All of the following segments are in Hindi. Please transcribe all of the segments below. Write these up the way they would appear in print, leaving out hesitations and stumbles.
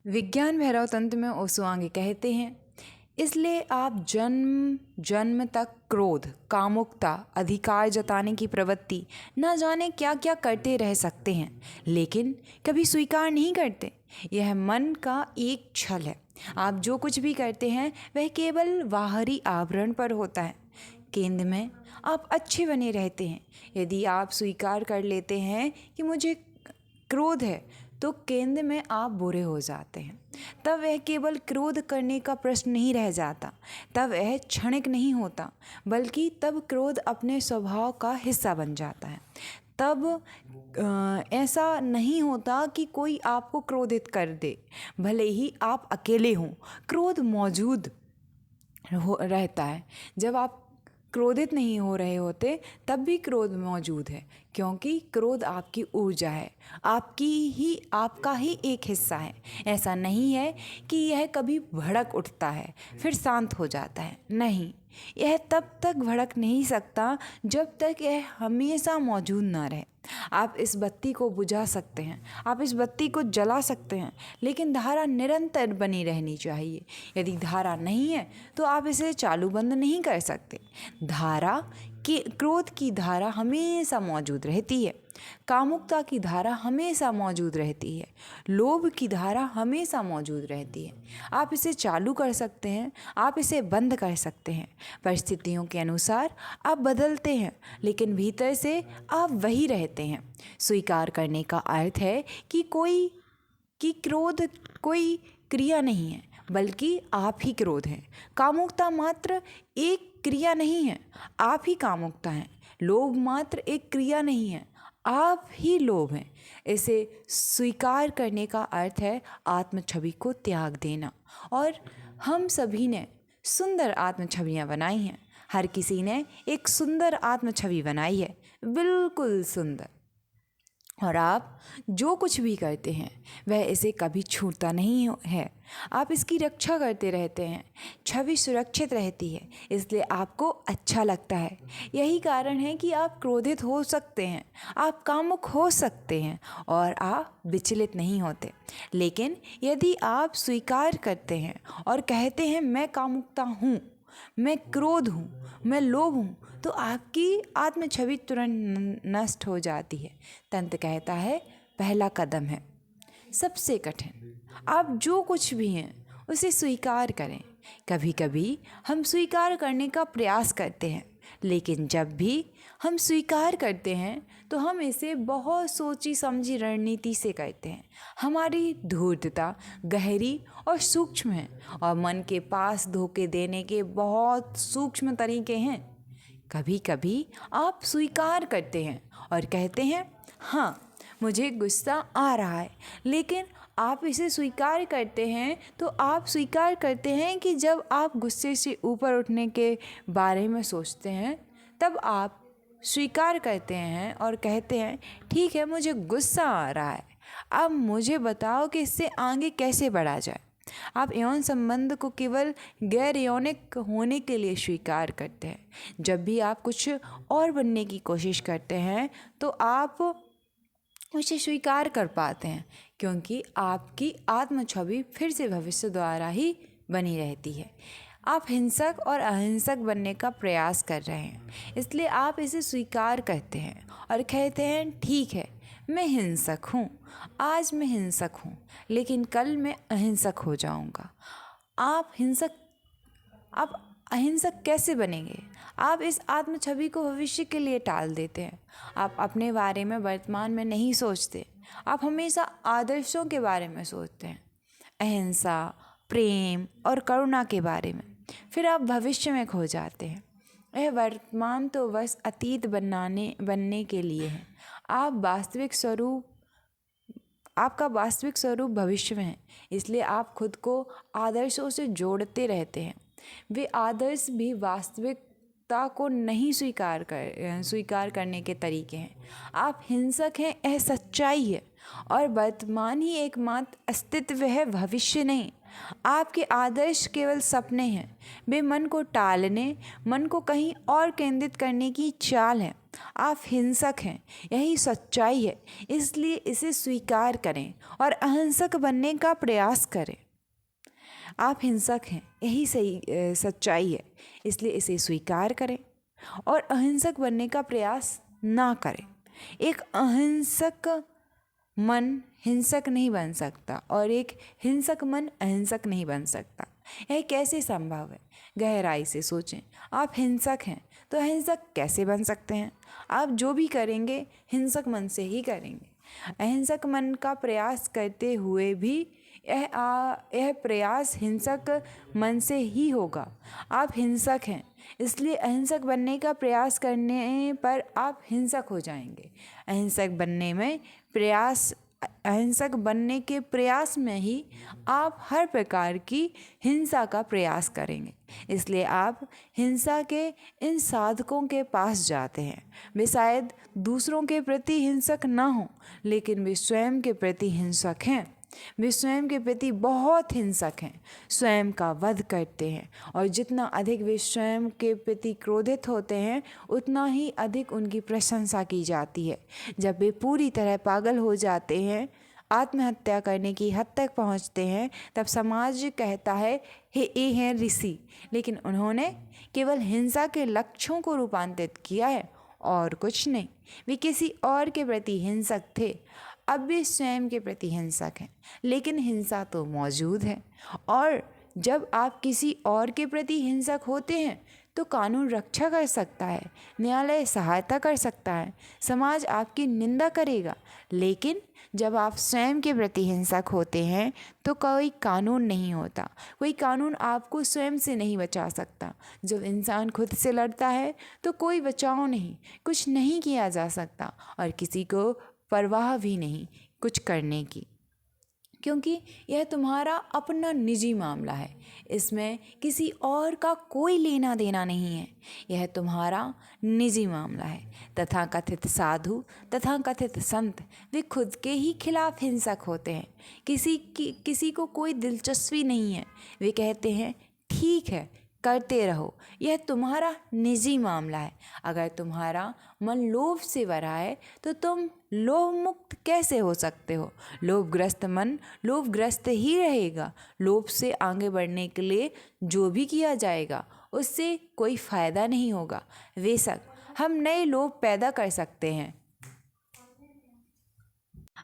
विज्ञान भैरव तंत्र में ओशो आगे कहते हैं, इसलिए आप जन्म जन्म तक क्रोध, कामुकता, अधिकार जताने की प्रवृत्ति न जाने क्या क्या करते रह सकते हैं, लेकिन कभी स्वीकार नहीं करते। यह मन का एक छल है। आप जो कुछ भी करते हैं वह केवल बाहरी आवरण पर होता है। केंद्र में आप अच्छे बने रहते हैं। यदि आप स्वीकार कर लेते हैं कि मुझे क्रोध है, तो केंद्र में आप बुरे हो जाते हैं। तब वह केवल क्रोध करने का प्रश्न नहीं रह जाता, तब वह क्षणिक नहीं होता, बल्कि तब क्रोध अपने स्वभाव का हिस्सा बन जाता है। तब ऐसा नहीं होता कि कोई आपको क्रोधित कर दे, भले ही आप अकेले हों, क्रोध मौजूद रहता है। जब आप क्रोधित नहीं हो रहे होते तब भी क्रोध मौजूद है, क्योंकि क्रोध आपकी ऊर्जा है, आपका ही एक हिस्सा है। ऐसा नहीं है कि यह कभी भड़क उठता है फिर शांत हो जाता है। नहीं, यह तब तक भड़क नहीं सकता जब तक यह हमेशा मौजूद ना रहे। आप इस बत्ती को बुझा सकते हैं, आप इस बत्ती को जला सकते हैं, लेकिन धारा निरंतर बनी रहनी चाहिए। यदि धारा नहीं है तो आप इसे चालू बंद नहीं कर सकते। क्रोध की धारा हमेशा मौजूद रहती है, कामुकता की धारा हमेशा मौजूद रहती है, लोभ की धारा हमेशा मौजूद रहती है। आप इसे चालू कर सकते हैं, आप इसे बंद कर सकते हैं। परिस्थितियों के अनुसार आप बदलते हैं, लेकिन भीतर से आप वही रहते हैं। स्वीकार करने का अर्थ है कि क्रोध कोई क्रिया नहीं है, बल्कि आप ही क्रोध हैं। कामुकता मात्र एक क्रिया नहीं है, आप ही कामुकता हैं। लोभ मात्र एक क्रिया नहीं है, आप ही लोभ हैं। इसे स्वीकार करने का अर्थ है आत्म छवि को त्याग देना। और हम सभी ने सुंदर आत्म छवियाँ बनाई हैं। हर किसी ने एक सुंदर आत्म छवि बनाई है, बिल्कुल सुंदर। और आप जो कुछ भी करते हैं वह इसे कभी छूटता नहीं है। आप इसकी रक्षा करते रहते हैं। छवि सुरक्षित रहती है, इसलिए आपको अच्छा लगता है। यही कारण है कि आप क्रोधित हो सकते हैं, आप कामुक हो सकते हैं और आप विचलित नहीं होते। लेकिन यदि आप स्वीकार करते हैं और कहते हैं मैं कामुकता हूँ, मैं क्रोध हूँ, मैं लोभ हूँ, तो आपकी आत्म छवि तुरंत नष्ट हो जाती है। तंत्र कहता है पहला कदम है सबसे कठिन। आप जो कुछ भी हैं उसे स्वीकार करें। कभी कभी हम स्वीकार करने का प्रयास करते हैं, लेकिन जब भी हम स्वीकार करते हैं तो हम इसे बहुत सोची समझी रणनीति से करते हैं। हमारी धूर्तता गहरी और सूक्ष्म है, और मन के पास धोखे देने के बहुत सूक्ष्म तरीके हैं। कभी कभी आप स्वीकार करते हैं और कहते हैं हाँ, मुझे गुस्सा आ रहा है, लेकिन आप इसे स्वीकार करते हैं तो आप स्वीकार करते हैं कि जब आप गुस्से से ऊपर उठने के बारे में सोचते हैं तब आप स्वीकार करते हैं और कहते हैं ठीक है, मुझे गुस्सा आ रहा है, अब मुझे बताओ कि इससे आगे कैसे बढ़ा जाए। आप यौन संबंध को केवल गैर यौनिक होने के लिए स्वीकार करते हैं। जब भी आप कुछ और बनने की कोशिश करते हैं तो आप उसे स्वीकार कर पाते हैं, क्योंकि आपकी आत्म छवि फिर से भविष्य द्वारा ही बनी रहती है। आप हिंसक और अहिंसक बनने का प्रयास कर रहे हैं, इसलिए आप इसे स्वीकार करते हैं और कहते हैं ठीक है, मैं हिंसक हूँ, आज मैं हिंसक हूँ, लेकिन कल मैं अहिंसक हो जाऊँगा। आप अहिंसक कैसे बनेंगे? आप इस आत्म छवि को भविष्य के लिए टाल देते हैं। आप अपने बारे में वर्तमान में नहीं सोचते, आप हमेशा आदर्शों के बारे में सोचते हैं, अहिंसा, प्रेम और करुणा के बारे में। फिर आप भविष्य में खो जाते हैं। यह वर्तमान तो बस अतीत बनने के लिए है। आपका वास्तविक स्वरूप भविष्य में है, इसलिए आप खुद को आदर्शों से जोड़ते रहते हैं। वे आदर्श भी वास्तविकता को नहीं स्वीकार करने के तरीके हैं। आप हिंसक हैं, यह सच्चाई है, और वर्तमान ही एकमात्र अस्तित्व है, भविष्य नहीं। आपके आदर्श केवल सपने हैं, वे मन को टालने, मन को कहीं और केंद्रित करने की चाल है। आप हिंसक हैं, यही सच्चाई है, इसलिए इसे स्वीकार करें और अहिंसक बनने का प्रयास करें। आप हिंसक हैं, यही सही सच्चाई है, इसलिए इसे स्वीकार करें और अहिंसक बनने का प्रयास ना करें। एक अहिंसक मन हिंसक नहीं बन सकता और एक हिंसक मन अहिंसक नहीं बन सकता। यह कैसे संभव है? गहराई से सोचें। आप हिंसक हैं तो अहिंसक कैसे बन सकते हैं? आप जो भी करेंगे हिंसक मन से ही करेंगे। अहिंसक मन का प्रयास करते हुए भी यह प्रयास हिंसक मन से ही होगा। आप हिंसक हैं, इसलिए अहिंसक बनने का प्रयास करने पर आप हिंसक हो जाएंगे। अहिंसक बनने के प्रयास में ही आप हर प्रकार की हिंसा का प्रयास करेंगे। इसलिए आप हिंसा के इन साधकों के पास जाते हैं। वे शायद दूसरों के प्रति हिंसक ना हों, लेकिन वे स्वयं के प्रति हिंसक हैं। वे स्वयं के प्रति बहुत हिंसक हैं, स्वयं का वध करते हैं, और जितना अधिक वे स्वयं के प्रति क्रोधित होते हैं उतना ही अधिक उनकी प्रशंसा की जाती है। जब वे पूरी तरह पागल हो जाते हैं, आत्महत्या करने की हद तक पहुंचते हैं, तब समाज कहता है ये हैं ऋषि, लेकिन उन्होंने केवल हिंसा के लक्ष्यों को रूपांतरित किया है और कुछ नहीं। वे किसी और के प्रति हिंसक थे, अब भी स्वयं के प्रति हिंसक हैं, लेकिन हिंसा तो मौजूद है। और जब आप किसी और के प्रति हिंसक होते हैं तो कानून रक्षा कर सकता है, न्यायालय सहायता कर सकता है, समाज आपकी निंदा करेगा। लेकिन जब आप स्वयं के प्रति हिंसक होते हैं तो कोई कानून नहीं होता, कोई कानून आपको स्वयं से नहीं बचा सकता। जब इंसान खुद से लड़ता है तो कोई बचाव नहीं, कुछ नहीं किया जा सकता और किसी को परवाह भी नहीं कुछ करने की, क्योंकि यह तुम्हारा अपना निजी मामला है। इसमें किसी और का कोई लेना देना नहीं है, यह तुम्हारा निजी मामला है। तथाकथित साधु, तथाकथित संत, वे खुद के ही खिलाफ हिंसक होते हैं। किसी को कोई दिलचस्पी नहीं है, वे कहते हैं ठीक है करते रहो, यह तुम्हारा निजी मामला है। अगर तुम्हारा मन लोभ से भरा है तो तुम लोभ मुक्त कैसे हो सकते हो? लोभग्रस्त मन लोभग्रस्त ही रहेगा। लोभ से आगे बढ़ने के लिए जो भी किया जाएगा उससे कोई फायदा नहीं होगा। बेशक हम नए लोभ पैदा कर सकते हैं।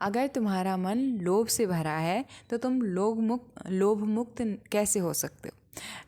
अगर तुम्हारा मन लोभ से भरा है तो तुम लोभ मुक्त कैसे हो सकते हो?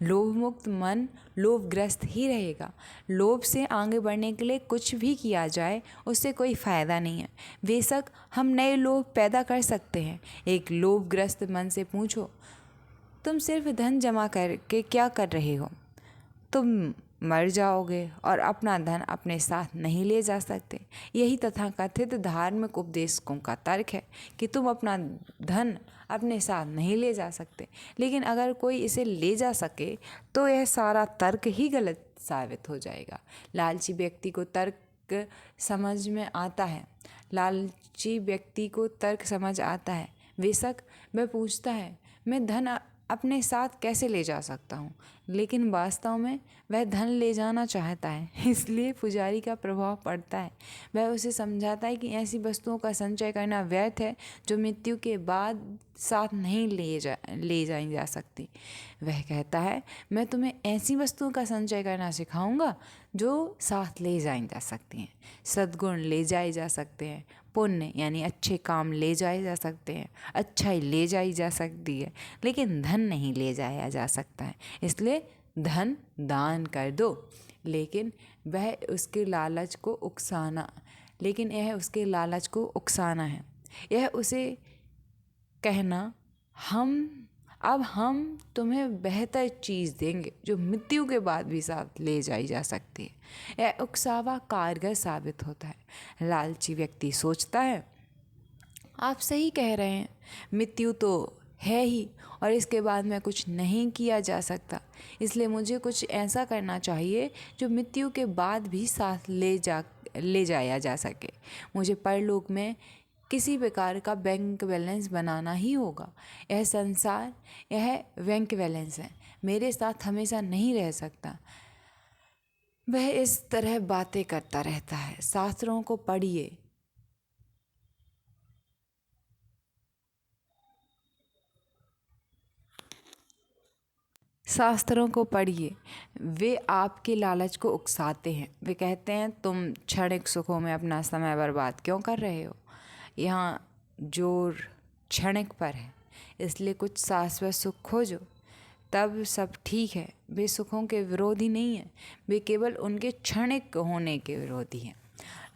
लोभ मुक्त मन लोभग्रस्त ही रहेगा। लोभ से आगे बढ़ने के लिए कुछ भी किया जाए उससे कोई फ़ायदा नहीं है। बेशक हम नए लोभ पैदा कर सकते हैं। एक लोभग्रस्त मन से पूछो, तुम सिर्फ धन जमा करके क्या कर रहे हो? तुम मर जाओगे और अपना धन अपने साथ नहीं ले जा सकते। यही तथाकथित धार्मिक उपदेशकों का तर्क है कि तुम अपना धन अपने साथ नहीं ले जा सकते। लेकिन अगर कोई इसे ले जा सके तो यह सारा तर्क ही गलत साबित हो जाएगा। लालची व्यक्ति को तर्क समझ में आता है। बेशक वह पूछता है, मैं धन अपने साथ कैसे ले जा सकता हूँ, लेकिन वास्तव में वह धन ले जाना चाहता है, इसलिए पुजारी का प्रभाव पड़ता है। वह उसे समझाता है कि ऐसी वस्तुओं का संचय करना व्यर्थ है जो मृत्यु के बाद साथ नहीं ले जाई जा सकती। वह कहता है, मैं तुम्हें ऐसी वस्तुओं का संचय करना सिखाऊंगा जो साथ ले जाई जा सकती हैं। सद्गुण ले जाए जा सकते हैं, पुण्य यानी अच्छे काम ले जाए जा सकते हैं, अच्छाई ले जाई जा सकती है, लेकिन धन नहीं ले जाया जा सकता है। इसलिए धन दान कर दो। लेकिन यह उसके लालच को उकसाना है। यह उसे कहना, हम तुम्हें बेहतर चीज़ देंगे जो मृत्यु के बाद भी साथ ले जाई जा सकती है। यह उकसावा कारगर साबित होता है। लालची व्यक्ति सोचता है, आप सही कह रहे हैं, मृत्यु तो है ही और इसके बाद में कुछ नहीं किया जा सकता, इसलिए मुझे कुछ ऐसा करना चाहिए जो मृत्यु के बाद भी साथ ले जाया जा सके। मुझे परलोक में किसी प्रकार का बैंक बैलेंस बनाना ही होगा। यह संसार यह बैंक बैलेंस है, मेरे साथ हमेशा नहीं रह सकता। वह इस तरह बातें करता रहता है। शास्त्रों को पढ़िए, शास्त्रों को पढ़िए, वे आपके लालच को उकसाते हैं। वे कहते हैं तुम क्षणिक सुखों में अपना समय बर्बाद क्यों कर रहे हो। यहाँ जोर क्षणिक पर है, इसलिए कुछ शाश्वत सुख खोजो, तब सब ठीक है। वे सुखों के विरोधी नहीं हैं, वे केवल उनके क्षणिक होने के विरोधी हैं।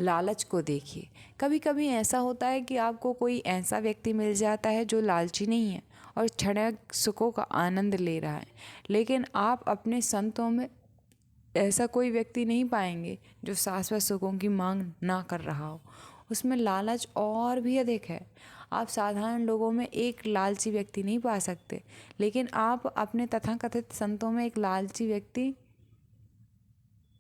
लालच को देखिए, कभी कभी ऐसा होता है कि आपको कोई ऐसा व्यक्ति मिल जाता है जो लालची नहीं है और क्षणिक सुखों का आनंद ले रहा है, लेकिन आप अपने संतों में ऐसा कोई व्यक्ति नहीं पाएंगे जो शाश्वत सुखों की मांग ना कर रहा हो। उसमें लालच और भी अधिक है। आप साधारण लोगों में एक लालची व्यक्ति नहीं पा सकते, लेकिन आप अपने तथाकथित संतों में एक लालची व्यक्ति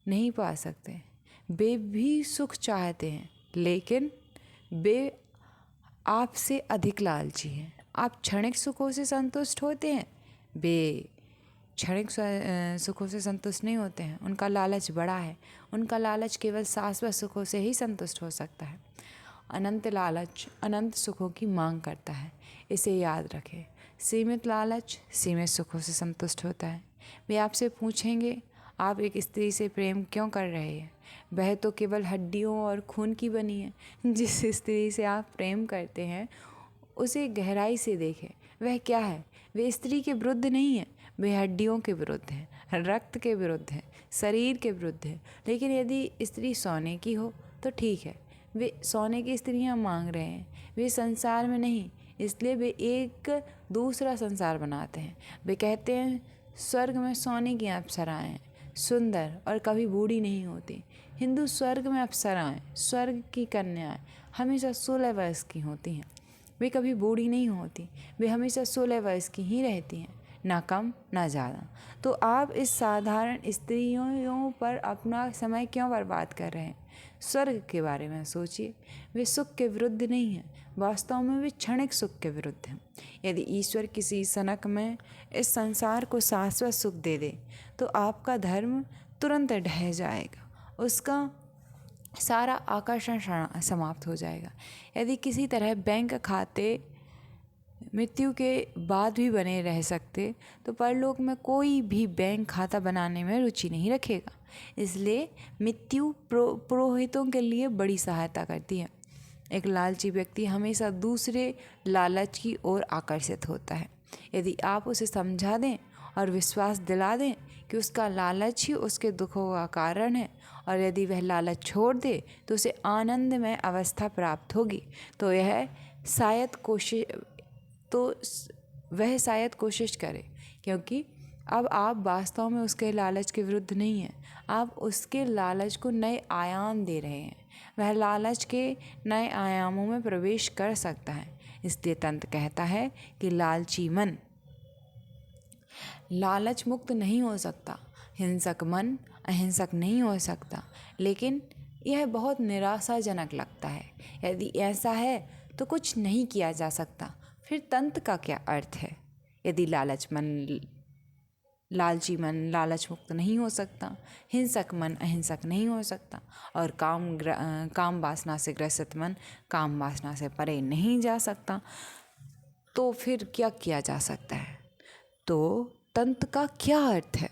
नहीं पा सकते। वे भी सुख चाहते हैं, लेकिन वे आपसे अधिक लालची हैं। आप क्षणिक सुखों से संतुष्ट होते हैं, वे क्षणिक सुखों से संतुष्ट नहीं होते हैं। उनका लालच बड़ा है, उनका लालच केवल शाश्वत सुखों से ही संतुष्ट हो सकता है। अनंत लालच अनंत सुखों की मांग करता है, इसे याद रखें। सीमित लालच सीमित सुखों से संतुष्ट होता है। वे आपसे पूछेंगे आप एक स्त्री से प्रेम क्यों कर रहे हैं, वह तो केवल हड्डियों और खून की बनी है। जिस स्त्री से आप प्रेम करते हैं उसे गहराई से देखें, वह क्या है। वे स्त्री के विरुद्ध नहीं है, वे हड्डियों के विरुद्ध हैं, रक्त के विरुद्ध हैं, शरीर के विरुद्ध है। लेकिन यदि स्त्री सोने की हो तो ठीक है, वे सोने की स्त्रियां मांग रहे हैं, वे संसार में नहीं, इसलिए वे एक दूसरा संसार बनाते हैं। वे कहते हैं स्वर्ग में सोने की अप्सराएं हैं, सुंदर और कभी बूढ़ी नहीं होती। हिंदू स्वर्ग में अप्सराएं, स्वर्ग की कन्याएं हमेशा 16 वर्ष की होती हैं, वे कभी बूढ़ी नहीं होती, वे हमेशा 16 वर्ष की ही रहती हैं, ना कम ना ज़्यादा। तो आप इस साधारण स्त्रियों पर अपना समय क्यों बर्बाद कर रहे हैं। स्वर्ग के बारे में सोचिए, वे सुख के विरुद्ध नहीं हैं, वास्तव में वे क्षणिक सुख के विरुद्ध हैं। यदि ईश्वर किसी सनक में इस संसार को शाश्वत सुख दे दे तो आपका धर्म तुरंत ढह जाएगा, उसका सारा आकर्षण समाप्त हो जाएगा। यदि किसी तरह बैंक खाते मृत्यु के बाद भी बने रह सकते तो परलोक में कोई भी बैंक खाता बनाने में रुचि नहीं रखेगा। इसलिए मृत्यु पुरोहितों के लिए बड़ी सहायता करती है। एक लालची व्यक्ति हमेशा दूसरे लालच की ओर आकर्षित होता है। यदि आप उसे समझा दें और विश्वास दिला दें कि उसका लालच ही उसके दुखों का कारण है, और यदि वह लालच छोड़ दे तो उसे आनंदमय अवस्था प्राप्त होगी, तो वह शायद कोशिश करे, क्योंकि अब आप वास्तव में उसके लालच के विरुद्ध नहीं हैं, आप उसके लालच को नए आयाम दे रहे हैं। वह लालच के नए आयामों में प्रवेश कर सकता है। इसलिए तंत्र कहता है कि लालची मन लालच मुक्त नहीं हो सकता, हिंसक मन अहिंसक नहीं हो सकता। लेकिन यह बहुत निराशाजनक लगता है। यदि ऐसा है तो कुछ नहीं किया जा सकता, फिर तंत्र का क्या अर्थ है। यदि लालची मन लालच मुक्त नहीं हो सकता, हिंसक मन अहिंसक नहीं हो सकता, और काम वासना से ग्रसित मन काम वासना से परे नहीं जा सकता, तो फिर क्या किया जा सकता है। तो तंत्र का क्या अर्थ है।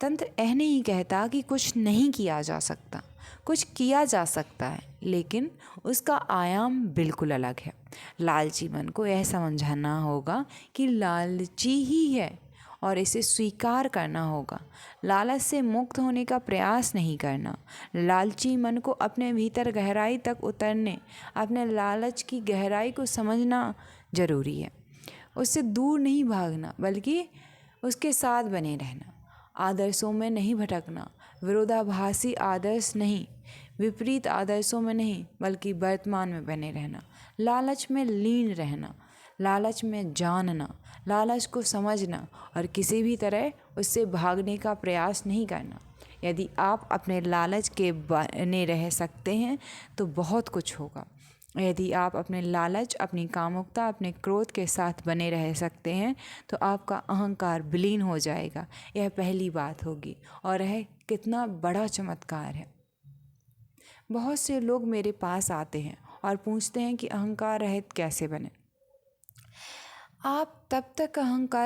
तंत्र यह नहीं कहता कि कुछ नहीं किया जा सकता, कुछ किया जा सकता है, लेकिन उसका आयाम बिल्कुल अलग है। लालची मन को यह समझाना होगा कि लालची ही है और इसे स्वीकार करना होगा। लालच से मुक्त होने का प्रयास नहीं करना। लालची मन को अपने भीतर गहराई तक उतरने, अपने लालच की गहराई को समझना जरूरी है। उससे दूर नहीं भागना, बल्कि उसके साथ बने रहना। आदर्शों में नहीं भटकना, विरोधाभासी आदर्श नहीं, विपरीत आदर्शों में नहीं, बल्कि वर्तमान में बने रहना। लालच में लीन रहना, लालच में जानना, लालच को समझना और किसी भी तरह उससे भागने का प्रयास नहीं करना। यदि आप अपने लालच के बने रह सकते हैं तो बहुत कुछ होगा। यदि आप अपने लालच, अपनी कामुकता, अपने क्रोध के साथ बने रह सकते हैं तो आपका अहंकार विलीन हो जाएगा। यह पहली बात होगी और यह कितना बड़ा चमत्कार है। बहुत से लोग मेरे पास आते हैं और पूछते हैं कि अहंकार रहित कैसे बने। आप तब तक अहंकार